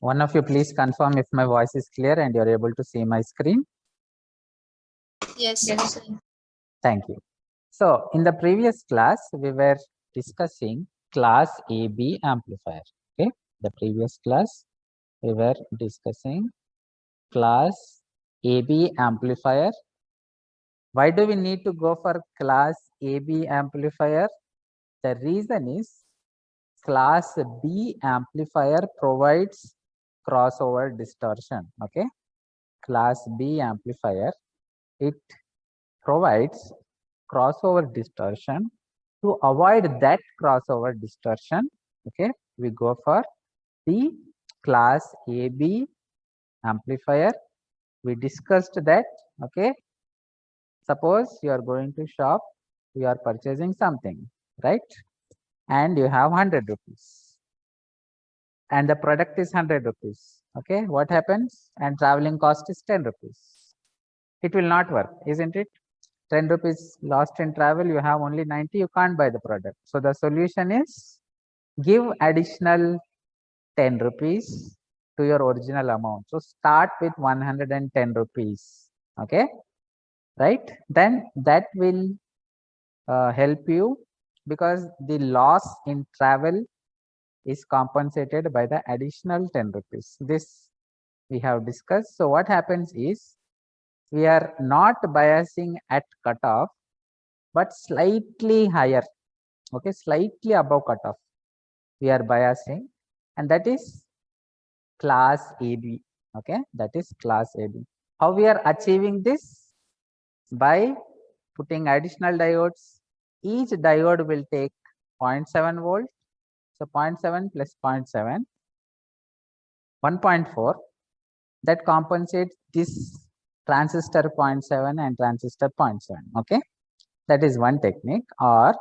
One of you please confirm if my voice is clear and you're able to see my screen. Yes. Thank you. So in the previous class, we were discussing class AB amplifier. Okay, the previous class, we were discussing class AB amplifier. Why do we need to go for class AB amplifier? The reason is class B amplifier provides crossover distortion. Okay, class B amplifier, it provides crossover distortion. To avoid that crossover distortion, okay, we go for the class AB amplifier. We discussed that. Okay, suppose you are going to shop, you are purchasing something, right? And you have 100 rupees and the product is 100 rupees. Okay, what happens? And traveling cost is 10 rupees. It will not work, isn't it? 10 rupees lost in travel, you have only 90, you can't buy the product. So the solution is give additional 10 rupees to your original amount. So start with 110 rupees. Okay, right? Then that will help you, because the loss in travel is compensated by the additional 10 rupees. This we have discussed. So what happens is we are not biasing at cutoff, but slightly higher. Okay, slightly above cutoff we are biasing, and that is class AB. Okay, that is class AB. How we are achieving this? By putting additional diodes. Each diode will take 0.7 volt. So 0.7 plus 0.7, 1.4. That compensates this transistor 0.7 and transistor 0.7. Okay, that is one technique. Or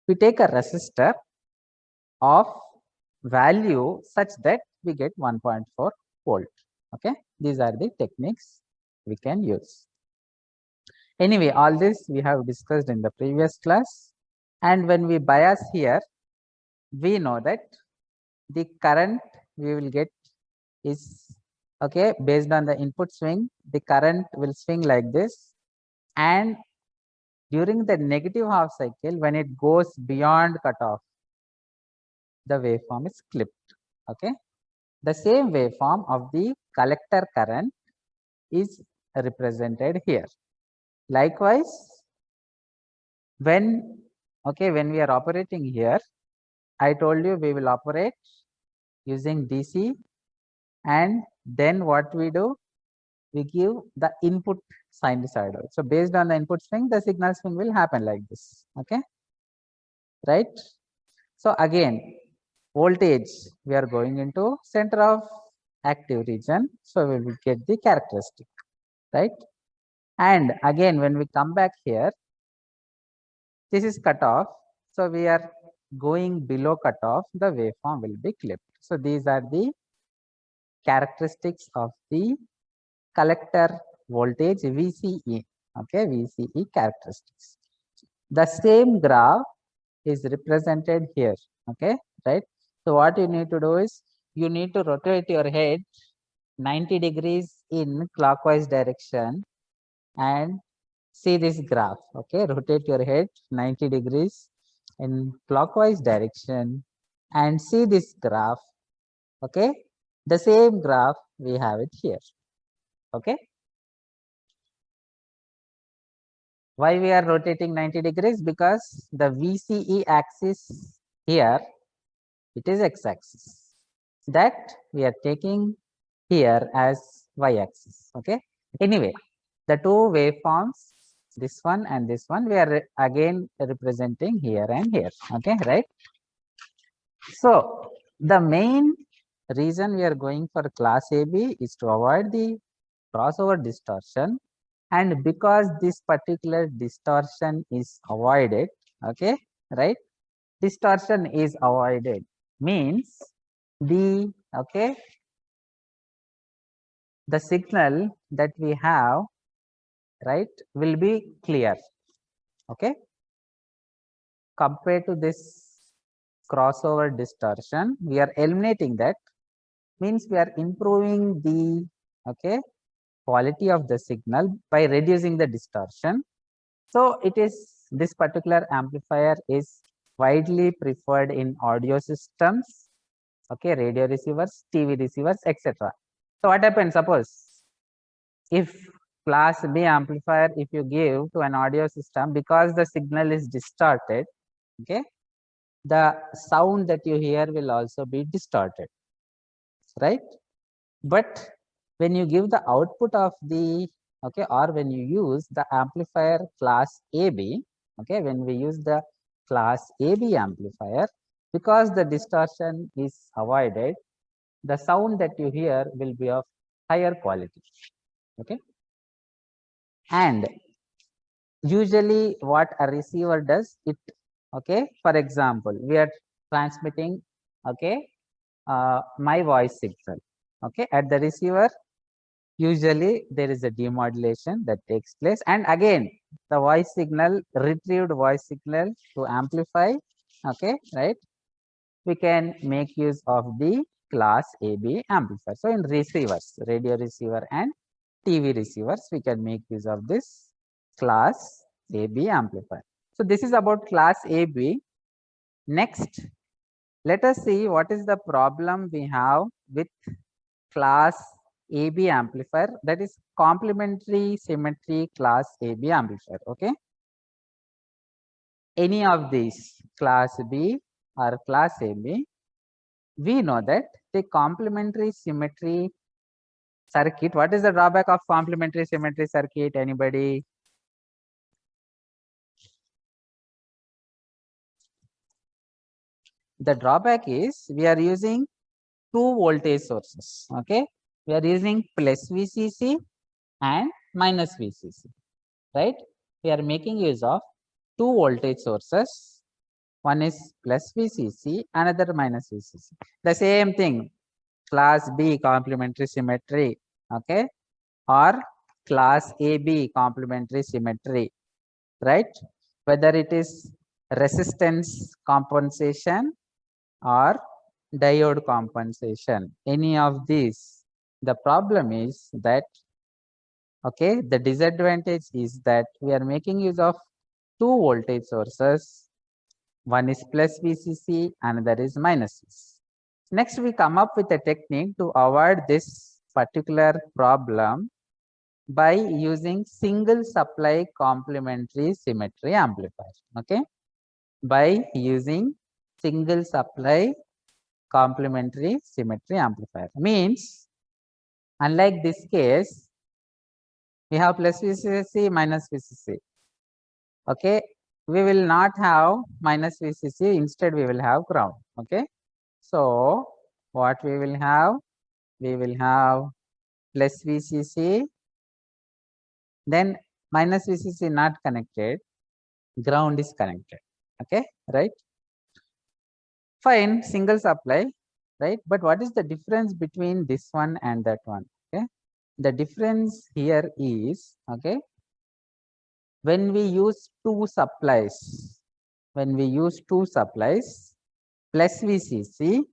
we take a resistor of value such that we get 1.4 volt. Okay, these are the techniques we can use. Anyway, all this we have discussed in the previous class. And when we bias here, we know that the current we will get is, okay, based on the input swing, the current will swing like this. And during the negative half cycle, when it goes beyond cutoff, the waveform is clipped. Okay, the same waveform of the collector current is represented here. Likewise, when we are operating here, I told you we will operate using DC, and then what we do, we give the input sinusoidal. So based on the input swing, the signal swing will happen like this. Okay, right? So again, voltage, we are going into center of active region, so we will get the characteristic, right? And again, when we come back here, this is cutoff, so we are going below cutoff, the waveform will be clipped. So these are the characteristics of the collector voltage VCE. Okay, VCE characteristics. The same graph is represented here. Okay, right? So what you need to do is you need to rotate your head 90 degrees in clockwise direction and see this graph. Okay, rotate your head 90 degrees in clockwise direction and see this graph. Okay, the same graph we have it here. Okay, why we are rotating 90 degrees? Because the VCE axis here, it is x-axis, that we are taking here as y-axis. Okay, anyway, the two waveforms, this one and this one, we are again representing here and here. Okay, right? So the main reason we are going for class AB is to avoid the crossover distortion, and because this particular distortion is avoided, okay, right, distortion is avoided means the, okay, the signal that we have, right, will be clear. Okay, compared to this crossover distortion, we are eliminating that. means we are improving the quality of the signal by reducing the distortion. So it is, this particular amplifier is widely preferred in audio systems, radio receivers, TV receivers, etc. So what happens, suppose if class B amplifier, if you give to an audio system, because the signal is distorted, the sound that you hear will also be distorted, right? But when you give the output of the or when you use the amplifier class AB, when we use the class AB amplifier, because the distortion is avoided, the sound that you hear will be of higher quality. And usually what a receiver does, it for example, we are transmitting my voice signal at the receiver. Usually there is a demodulation that takes place, and again the voice signal, retrieved voice signal to amplify, right, we can make use of the class AB amplifier. So in receivers, radio receiver and TV receivers, we can make use of this class AB amplifier. So this is about class AB. Next, let us see what is the problem we have with class AB amplifier, that is complementary symmetry class AB amplifier. Any of these, class B or class AB, we know that the complementary symmetry circuit, what is the drawback of complementary symmetry circuit? Anybody? The drawback is we are using two voltage sources. We are using plus VCC and minus VCC, right? We are making use of two voltage sources. One is plus VCC, another minus VCC. The same thing, class B complementary symmetry, or class AB complementary symmetry, right? Whether it is resistance compensation or diode compensation, any of these. The problem is that the disadvantage is that we are making use of two voltage sources. One is plus VCC, another is minus VCC. Next, we come up with a technique to avoid this particular problem by using single supply complementary symmetry amplifier. By using single supply complementary symmetry amplifier, means unlike this case, we have plus VCC, minus VCC. We will not have minus VCC, instead we will have ground. So what we will have? We will have plus VCC, then minus VCC not connected, ground is connected. Right? Fine, single supply, right? But what is the difference between this one and that one? The difference here is, when we use two supplies, plus VCC,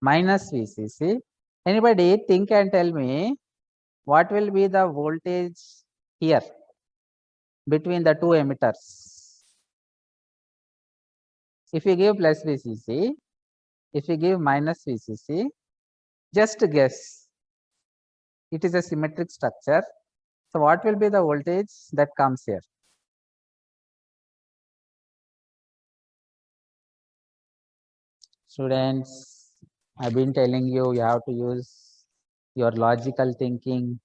minus VCC, anybody think and tell me what will be the voltage here between the two emitters? If we give plus VCC, if we give minus VCC, just guess. It is a symmetric structure. So what will be the voltage that comes here? Students, I've been telling you, you have to use your logical thinking.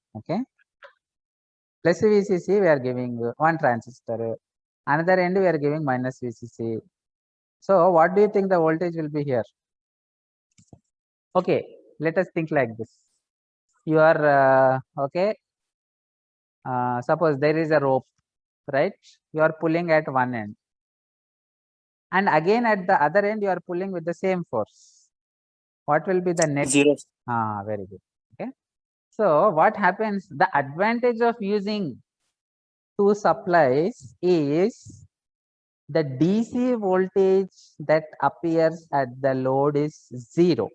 Plus VCC, we are giving one transistor. Another end, we are giving minus VCC. So what do you think the voltage will be here? Let us think like this. You are suppose there is a rope, right? You are pulling at one end, and again at the other end you are pulling with the same force. What will be the net? Zero. Very good. So what happens? The advantage of using two supplies is the DC voltage that appears at the load is zero.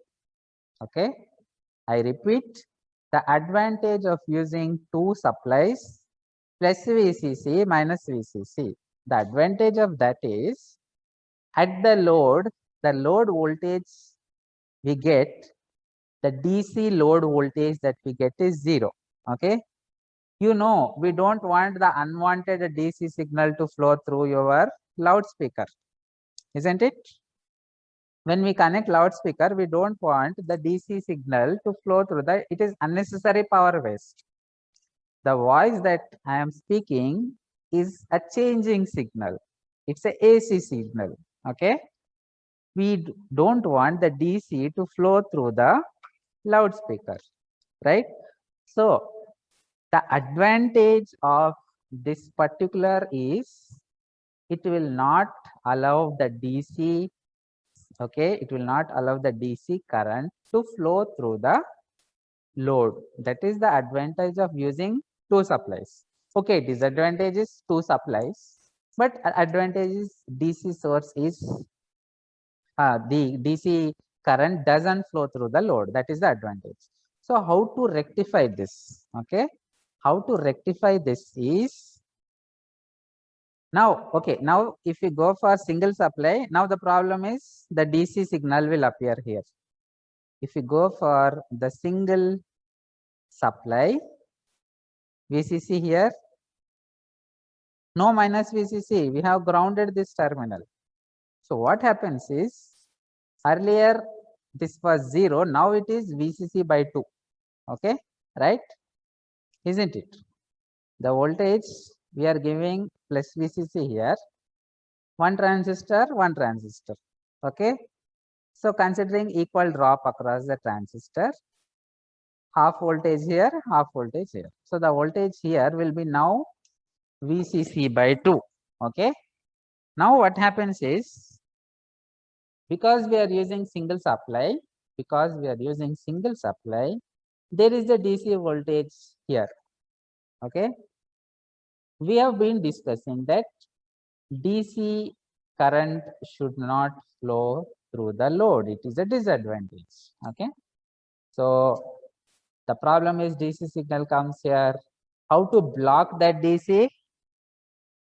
I repeat, the advantage of using two supplies plus VCC minus VCC. The advantage of that is at the load voltage we get, the DC load voltage that we get is 0. Okay. You know, we don't want the unwanted DC signal to flow through your loudspeaker, isn't it? When we connect loudspeaker, we don't want the DC signal to flow through it is unnecessary power waste. The voice that I am speaking is a changing signal. It's a AC signal. Okay. We don't want the DC to flow through the loudspeaker, right? So the advantage of this particular is it will not allow the DC, okay, it will not allow the DC current to flow through the load. That is the advantage of using two supplies. Okay, disadvantage is two supplies, but advantage is DC source is the DC current doesn't flow through the load. That is the advantage. So how to rectify this? Okay, how to rectify this is now, okay, now if you go for single supply, now the problem is the DC signal will appear here. If you go for the single supply, VCC here, no minus VCC, we have grounded this terminal. So what happens is, earlier this was 0, now it is VCC by 2, okay, right, isn't it? The voltage we are giving plus VCC here, one transistor, okay. So considering equal drop across the transistor, half voltage here, half voltage here. So the voltage here will be now VCC by 2, okay. Now what happens is, because we are using single supply, there is a DC voltage here, okay. We have been discussing that DC current should not flow through the load. It is a disadvantage, okay. So the problem is DC signal comes here. How to block that DC?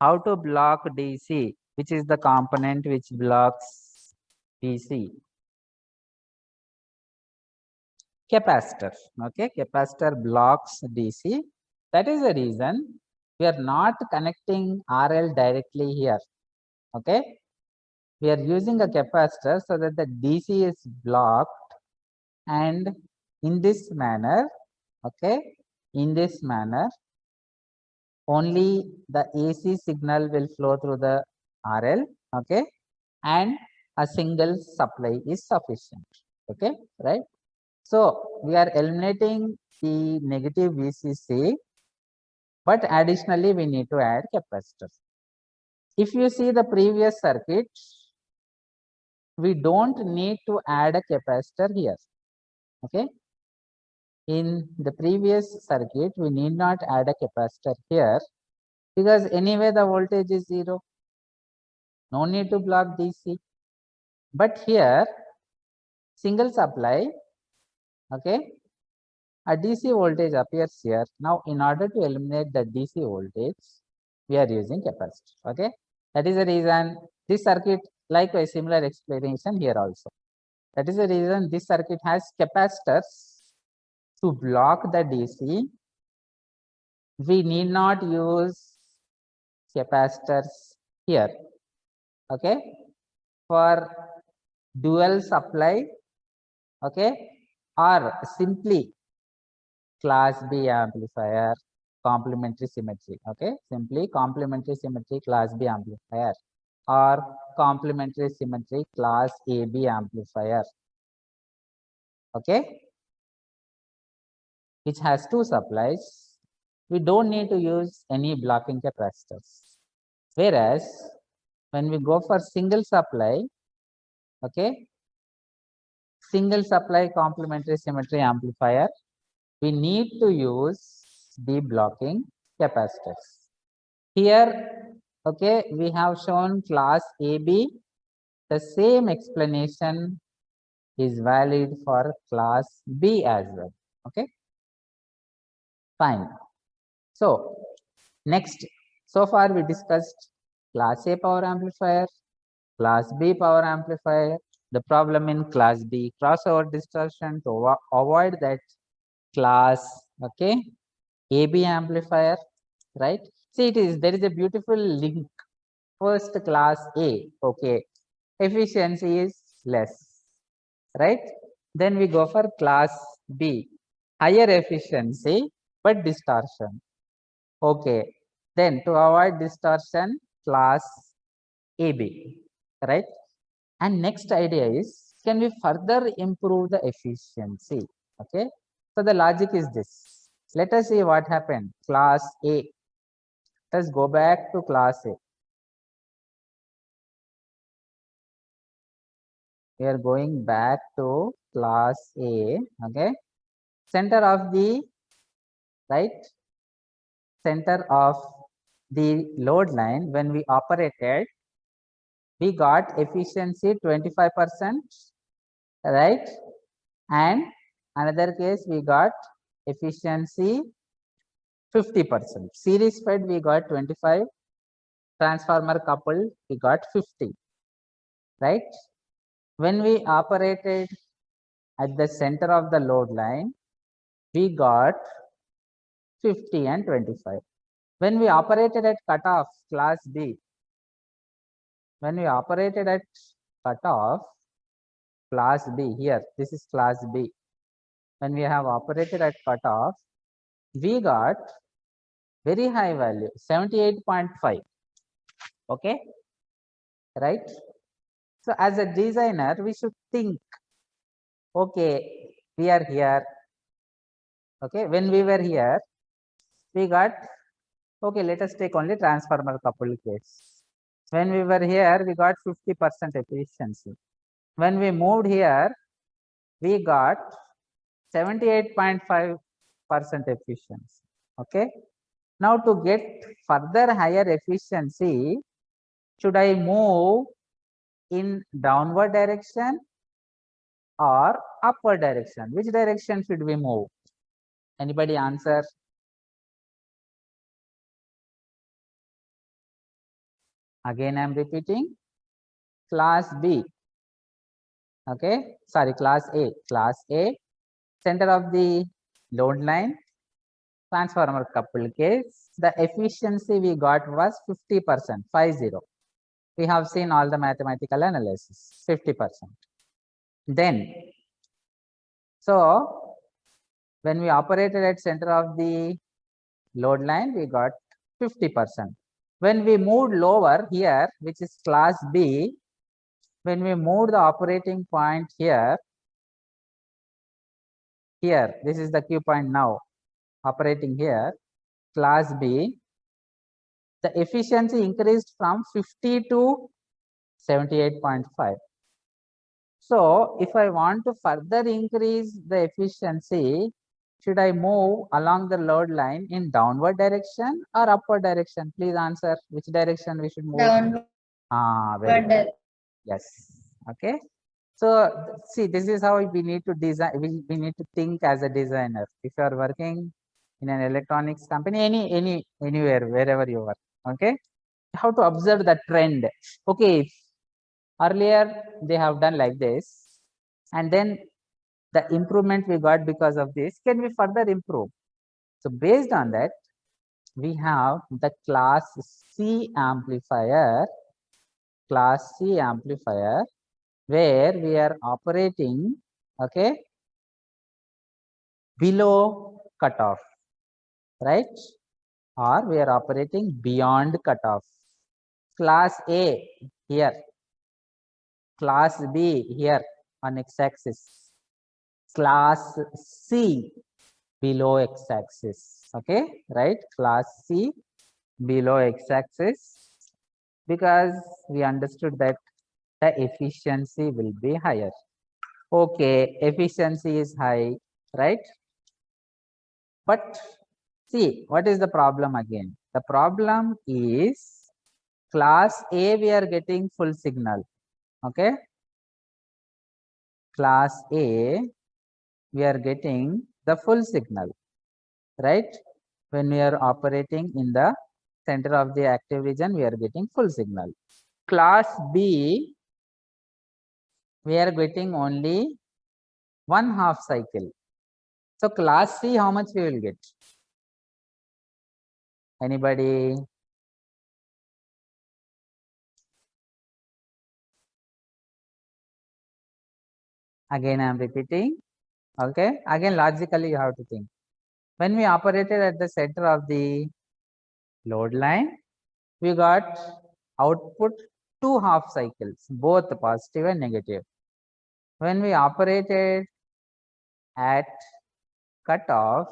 How to block DC? Which is the component which blocks DC? Capacitor. Okay, capacitor blocks DC. That is the reason we are not connecting RL directly here. Okay, we are using a capacitor so that the DC is blocked, and in this manner, okay, in this manner, only the AC signal will flow through the RL, okay, and a single supply is sufficient, okay, right. So we are eliminating the negative VCC, but additionally we need to add capacitor. If you see the previous circuit, we don't need to add a capacitor here, okay. In the previous circuit, we need not add a capacitor here because anyway the voltage is 0. No need to block DC. But here, single supply, okay, a DC voltage appears here. Now, in order to eliminate the DC voltage, we are using capacitor, okay. That is the reason this circuit, likewise, similar explanation here also. That is the reason this circuit has capacitors to block the DC. We need not use capacitors here, okay, for dual supply, okay, or simply class B amplifier, complementary symmetry, okay, simply complementary symmetry class B amplifier, or complementary symmetry class AB amplifier, okay, which has two supplies. We don't need to use any blocking capacitors. Whereas when we go for single supply, okay, single supply complementary symmetry amplifier, we need to use the blocking capacitors. Here, okay, we have shown class AB, the same explanation is valid for class B as well. Okay, fine. So next, so far we discussed class A power amplifier, class B power amplifier, the problem in class B crossover distortion to avoid that class, okay, AB amplifier, right? See, there is a beautiful link. First, class A, okay, efficiency is less, right? Then we go for class B, higher efficiency but distortion. Okay, then to avoid distortion, class AB, right? And next idea is, can we further improve the efficiency? Okay, so the logic is this. Let us see what happened. Class A. Let's go back to class A. We are going back to class A. Okay, center of the center of the load line when we operated, we got efficiency 25%, right? And another case we got efficiency 50%. Series fed we got 25, transformer coupled we got 50, right? When we operated at the center of the load line, we got 50 and 25. When we operated at cutoff class B, when we operated at cutoff class B, here this is class B, when we have operated at cutoff, we got very high value 78.5. Okay, right? So as a designer, we should think, okay, we are here. Okay, when we were here, we got, okay, let us take only transformer coupled case. When we were here, we got 50% efficiency. When we moved here, we got 78.5% efficiency. Okay, now to get further higher efficiency, should I move in downward direction or upward direction? Which direction should we move? Anybody answer? Again, I'm repeating. Class B. Okay, sorry, class A. Class A, center of the load line, transformer coupled case. The efficiency we got was 50%, 50. We have seen all the mathematical analysis, 50%. Then, so when we operated at center of the load line, we got 50%. When we moved lower here, which is class B, when we moved the operating point here, this is the Q point now, operating here, class B, the efficiency increased from 50 to 78.5. So if I want to further increase the efficiency, should I move along the load line in downward direction or upward direction? Please answer which direction we should move. Downward. Very good. Yes. Okay. So see, this is how we need to design. We need to think as a designer. If you are working in an electronics company, anywhere, wherever you work, okay, how to observe the trend. Okay, earlier they have done like this, and then the improvement we got because of this, can we further improve? So based on that, we have the class C amplifier, where we are operating, okay, below cutoff, right? Or we are operating beyond cutoff. Class A here, class B here on x-axis, class C below x-axis. Okay, right? Class C below x-axis, because we understood that the efficiency will be higher. Okay, efficiency is high, right? But see, what is the problem again? The problem is class A, we are getting full signal. Okay. class A, we are getting the full signal, right? When we are operating in the center of the active region, we are getting full signal. Class B, we are getting only 1/2 cycle. So class C, how much we will get? Anybody? Again, I am repeating. Okay. Again, logically, you have to think. When we operated at the center of the load line, we got output 2/2 cycles, both positive and negative. When we operated at cutoff,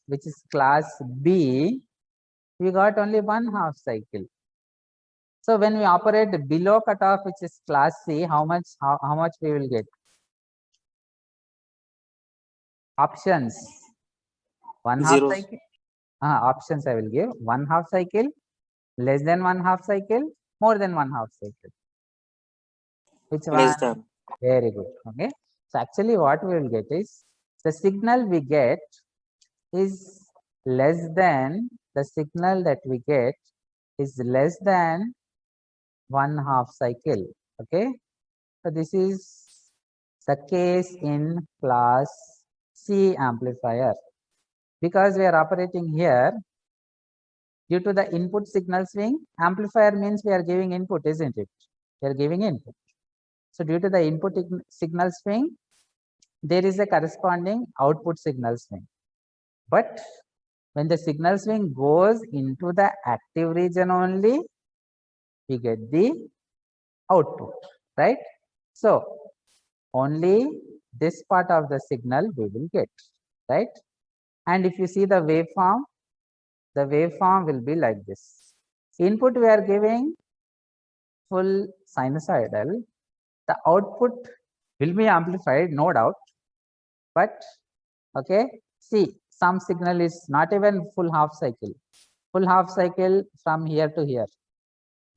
which is class B, we got only 1/2 cycle. So when we operate below cutoff, which is class C, how much we will get? Options. 1/2 Zero. cycle. Options I will give. 1/2 cycle, less than 1/2 cycle, more than 1/2 cycle. Which one? Less than. Very good. Okay. So actually what we will get is the signal we get is less than the signal that we get is less than 1/2 cycle. Okay. So this is the case in class C amplifier. Because we are operating here, due to the input signal swing, amplifier means we are giving input, isn't it? We are giving input. So due to the input signal swing, there is a corresponding output signal swing. But when the signal swing goes into the active region only, we get the output, right? So only this part of the signal we will get, right? And if you see the waveform will be like this. Input we are giving full sinusoidal. The output will be amplified, no doubt. But okay, see, some signal is not even full half cycle. Full half cycle from here to here.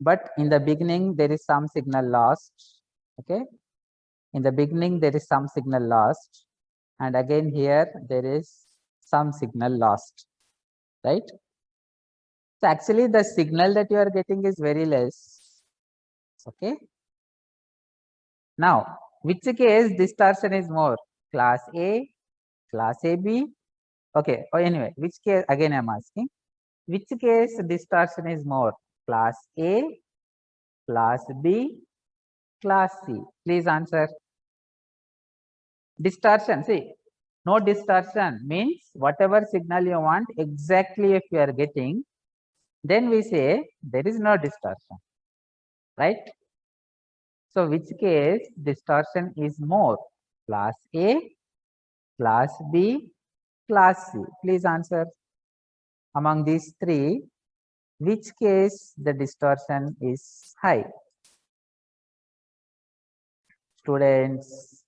But in the beginning, there is some signal lost. Okay. In the beginning, there is some signal lost. And again here, there is some signal lost. Right. So actually, the signal that you are getting is very less. Okay. Now, which case distortion is more? Class A, class AB. Okay. Oh, anyway, which case, again, I'm asking, which case distortion is more? Class A, class B, class C? Please answer. Distortion, see, no distortion means whatever signal you want, exactly if you are getting, then we say there is no distortion, right? So which case distortion is more? Class A, class B, class C? Please answer. Among these three, which case the distortion is high? Students,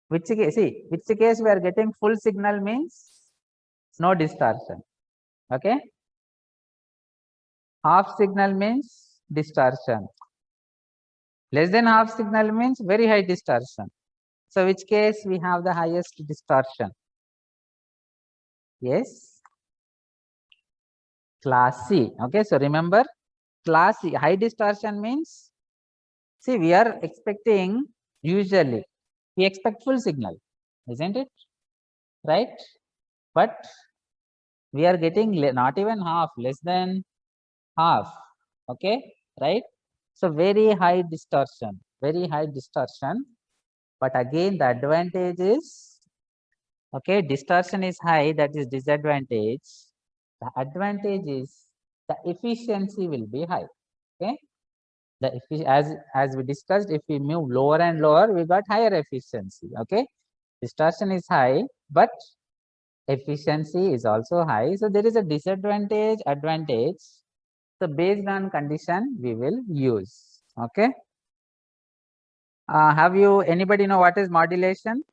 which case? See, which case we are getting full signal means no distortion. Okay. Half signal means distortion. Less than half signal means very high distortion. So which case we have the highest distortion? Yes. Class C. Okay. So remember, class C, high distortion means, see, we are expecting, usually we expect full signal, isn't it? Right? But we are getting not even half, less than half. Okay. Right? So very high distortion. But again, the advantage is, okay, distortion is high, that is disadvantage. The advantage is the efficiency will be high. Okay. As we discussed, if we move lower and lower, we got higher efficiency. Okay. Distortion is high, but efficiency is also high. So there is a disadvantage, advantage. So based on condition, we will use. Okay. Have you, anybody know what is modulation?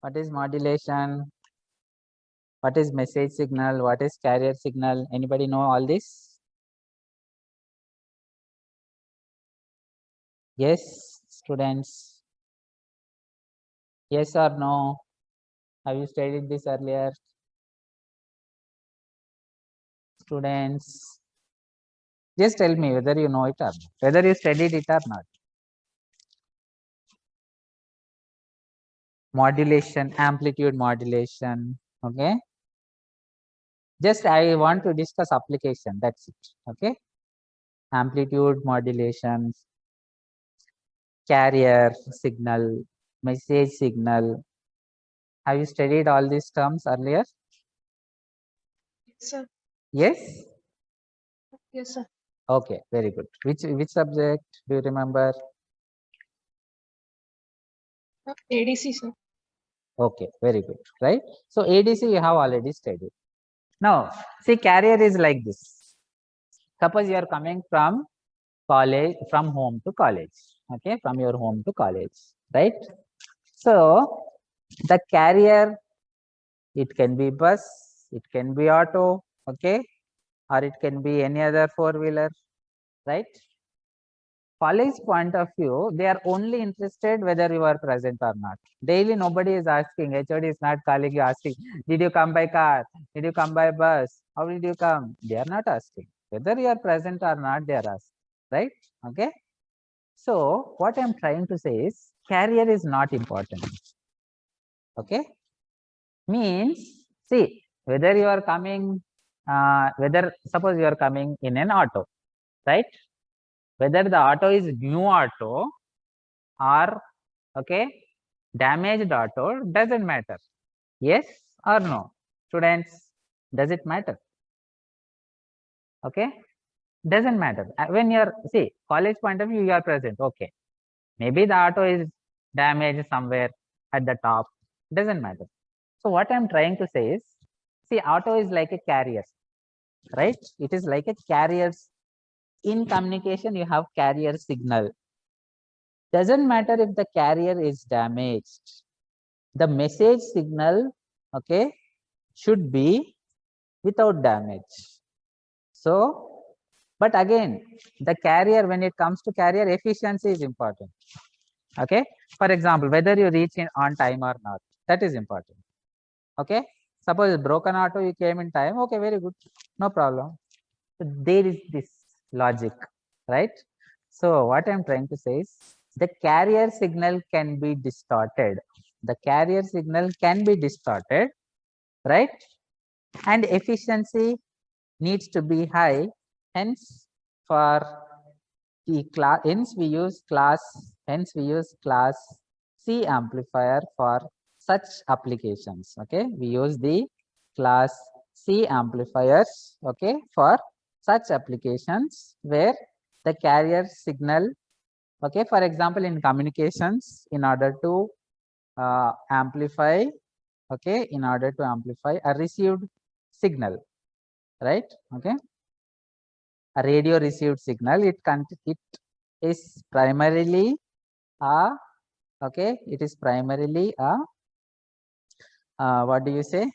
What is modulation? What is message signal? What is carrier signal? Anybody know all this? Yes, students. Yes or no? Have you studied this earlier? Students, just tell me whether you know it or not, whether you studied it or not. Modulation, amplitude modulation. Okay. Just I want to discuss application. That's it. Okay. Amplitude modulation, carrier signal, message signal. Have you studied all these terms earlier? Yes, sir. Yes. Yes, sir. Okay. Very good. Which subject do you remember? ADC, sir. Okay. Very good. Right. So ADC you have already studied. Now see, carrier is like this. Suppose you are coming from college, from home to college. Okay, from your home to college, right? So the carrier, it can be bus, it can be auto, okay, or it can be any other four-wheeler, right? College point of view, they are only interested whether you are present or not. Daily nobody is asking, HOD is not calling you asking, did you come by car, did you come by bus, how did you come? They are not asking whether you are present or not, they are asking, right? Okay. So what I'm trying to say is carrier is not important. Okay. Means, see, whether you are coming, whether suppose you are coming in an auto, right? Whether the auto is new auto or, okay, damaged auto, doesn't matter. Yes or no? Students, does it matter? Okay. Doesn't matter. When you're, see, college point of view, you are present. Okay. Maybe the auto is damaged somewhere at the top. Doesn't matter. So what I'm trying to say is, see, auto is like a carrier, right? It is like a carrier. In communication, you have carrier signal. Doesn't matter if the carrier is damaged. The message signal, okay, should be without damage. So, but again, the carrier, when it comes to carrier, efficiency is important. Okay. For example, whether you reach in on time or not, that is important. Okay. Suppose broken auto, you came in time. Okay, very good. No problem. So there is this logic, right? So what I'm trying to say is the carrier signal can be distorted. The carrier signal can be distorted, right? And efficiency needs to be high. Hence, for the class, hence we use class C amplifier for such applications. Okay, we use the class C amplifiers, okay, for such applications where the carrier signal, okay, for example, in communications, in order to amplify, okay, in order to amplify a received signal, right? Okay, a radio received signal, it is primarily a, okay, it is primarily a what do you say,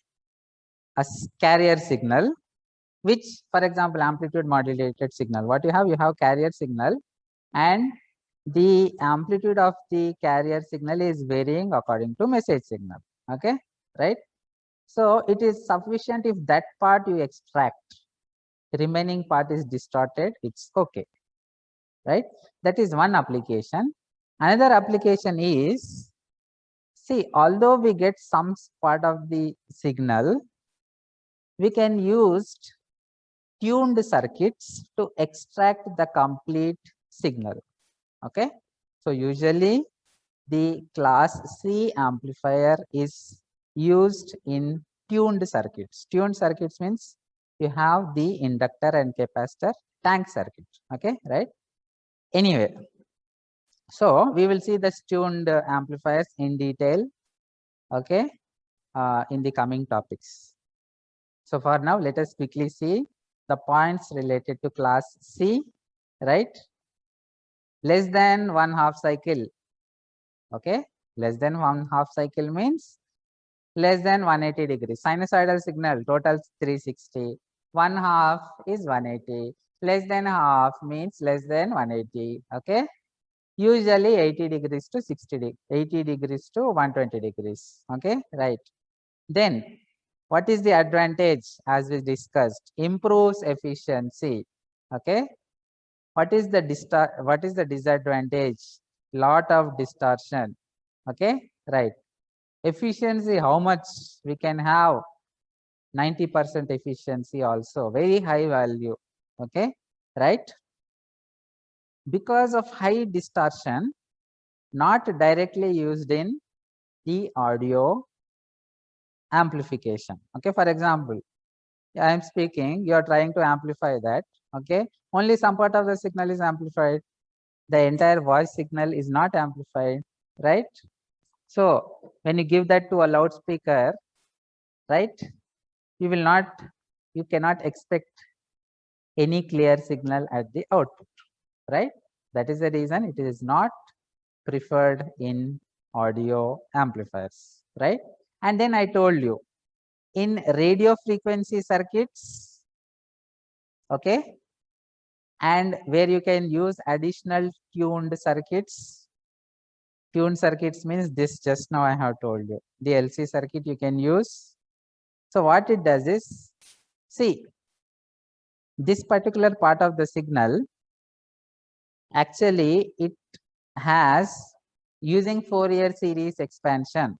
a carrier signal, which, for example, amplitude modulated signal. What you have carrier signal, and the amplitude of the carrier signal is varying according to message signal. Okay, right? So it is sufficient if that part you extract, remaining part is distorted, it's okay, right? That is one application. Another application is, see, although we get some part of the signal, we can use tuned circuits to extract the complete signal. Okay. So usually the class C amplifier is used in tuned circuits. Tuned circuits means you have the inductor and capacitor tank circuit. Okay, right? Anyway, so we will see the tuned amplifiers in detail, okay, in the coming topics. So for now, let us quickly see the points related to class C, right? Less than 1/2 cycle, okay? Less than 1/2 cycle means less than 180 degrees. Sinusoidal signal, total 360. 1/2 is 180. Less than half means less than 180, okay? Usually 80 degrees to 80 degrees to 120 degrees. Okay, right. Then what is the advantage? As we discussed, improves efficiency. Okay, what is the disadvantage? Lot of distortion. Okay, right. Efficiency, how much we can have? 90% efficiency also, very high value. Okay, right. Because of high distortion, not directly used in the audio amplification. Okay, for example, I am speaking, you are trying to amplify that. Okay, only some part of the signal is amplified, the entire voice signal is not amplified, right? So when you give that to a loudspeaker, right, you cannot expect any clear signal at the output, right? That is the reason it is not preferred in audio amplifiers, right? And then I told you, in radio frequency circuits, okay, and where you can use additional tuned circuits. Tuned circuits means this, just now I have told you, the LC circuit you can use. So what it does is, see, this particular part of the signal, actually it has using Fourier series expansion.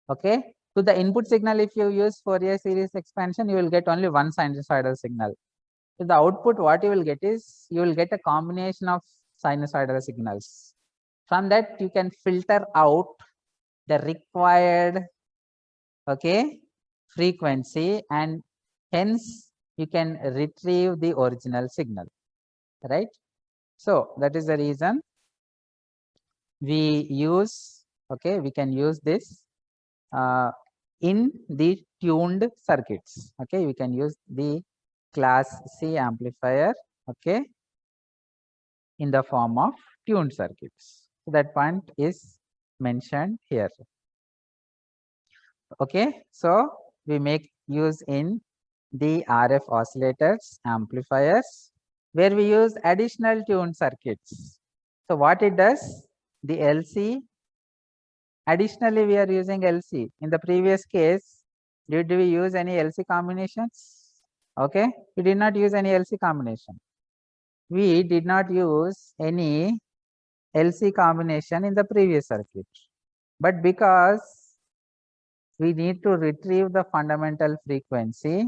Okay, to the input signal, if you use Fourier series expansion, you will get only one sinusoidal signal. To the output, what you will get is, you will get a combination of sinusoidal signals. From that, you can filter out the required, okay, frequency, and hence you can retrieve the original signal, right? So that is the reason we use, okay, we can use this in the tuned circuits. Okay, we can use the class C amplifier, okay, in the form of tuned circuits. So that point is mentioned here. Okay, so we make use in the RF oscillators, amplifiers, where we use additional tuned circuits. So what it does, the LC, additionally we are using LC. In the previous case, did we use any LC combinations? Okay, we did not use any LC combination. We did not use any LC combination in the previous circuit, but because we need to retrieve the fundamental frequency,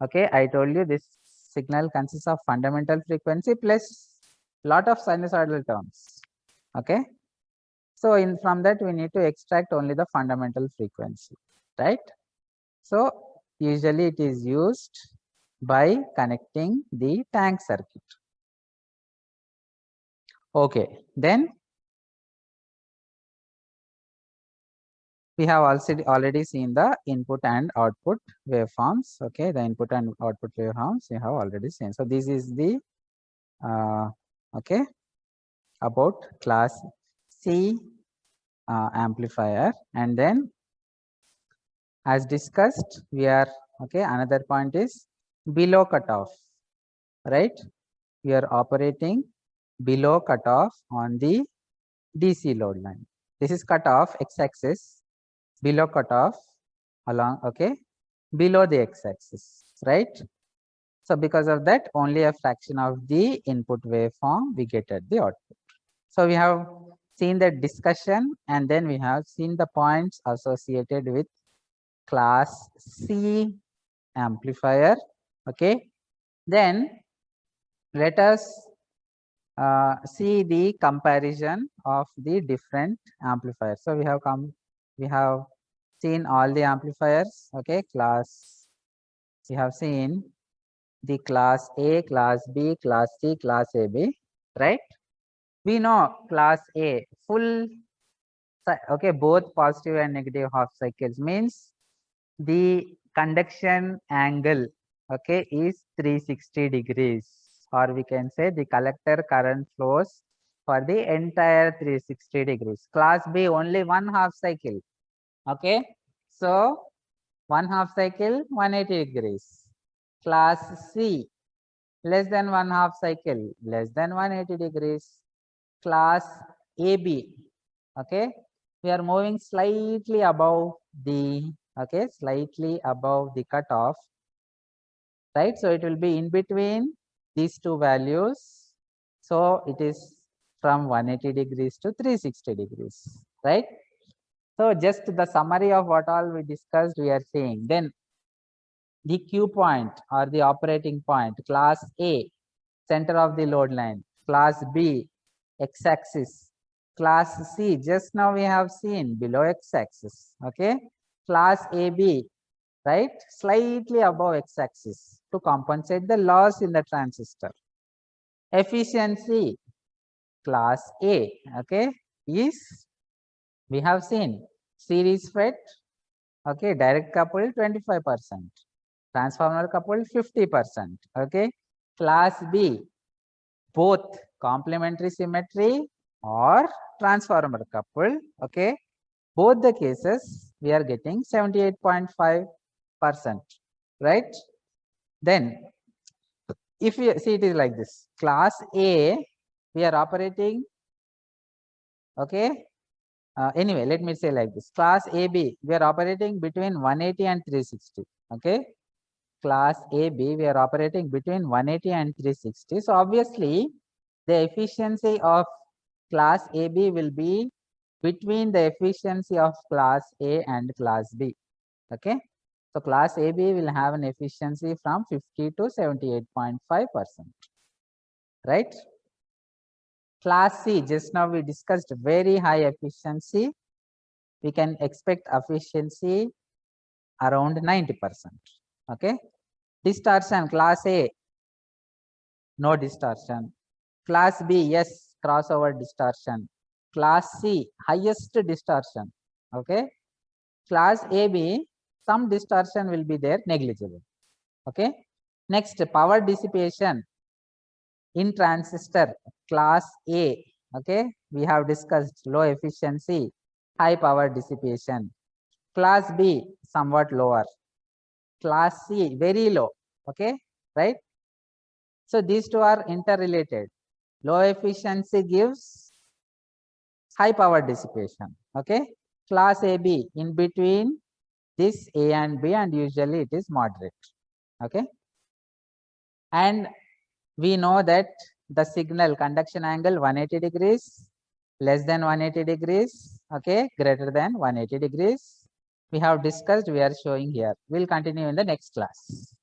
okay, I told you this signal consists of fundamental frequency plus lot of sinusoidal terms. Okay, so from that we need to extract only the fundamental frequency, right? So usually it is used by connecting the tank circuit. Okay, then we have also already seen the input and output waveforms. Okay, the input and output waveforms we have already seen. So this is the okay, about class C amplifier. And then as discussed, we are, okay, another point is below cutoff, right? We are operating below cutoff on the DC load line. This is cutoff x-axis, below cutoff along, okay, below the x-axis, right? So because of that, only a fraction of the input waveform we get at the output. So we have seen the discussion, and then we have seen the points associated with class C amplifier. Okay, then let us see the comparison of the different amplifiers. So we have seen all the amplifiers. Okay, we have seen the class A, class B, class C, class AB, right? We know class A full, okay, both positive and negative half cycles means the conduction angle, okay, is 360 degrees, or we can say the collector current flows for the entire 360 degrees. Class B only one half cycle, okay, so one half cycle 180 degrees. Class C less than 1/2 cycle, less than 180 degrees. Class AB, okay, we are moving slightly above the, okay, slightly above the cutoff, right? So it will be in between these two values. So it is from 180 degrees to 360 degrees, right? So just the summary of what all we discussed, we are saying. Then the Q point or the operating point, class A, center of the load line, class B, x-axis, class C, just now we have seen below x-axis, okay, class AB, right, slightly above x-axis to compensate the loss in the transistor. Efficiency, class A, okay, is, we have seen series FET, okay, direct coupled 25%, transformer coupled 50%, okay. Class B, both complementary symmetry or transformer coupled, okay. Both the cases we are getting 78.5%, right? Then if you see, it is like this. Class A, we are operating, okay. Anyway, let me say like this. Class AB, we are operating between 180 and 360, okay. Class AB, we are operating between 180 and 360. So obviously, the efficiency of class AB will be between the efficiency of class A and class B, okay. So class AB will have an efficiency from 50 to 78.5%, right? Class C, just now we discussed very high efficiency. We can expect efficiency around 90%, okay. Distortion, class A, no distortion. Class B, yes, crossover distortion. Class C, highest distortion, okay. Class AB, some distortion will be there, negligible, okay. Next, power dissipation in transistor, class A, okay, we have discussed low efficiency, high power dissipation. Class B, somewhat lower. Class C, very low, okay, right? So these two are interrelated. Low efficiency gives high power dissipation, okay. Class AB, in between this A and B, and usually it is moderate, okay. And we know that the signal conduction angle 180 degrees, less than 180 degrees, okay, greater than 180 degrees. We have discussed, we are showing here. We'll continue in the next class.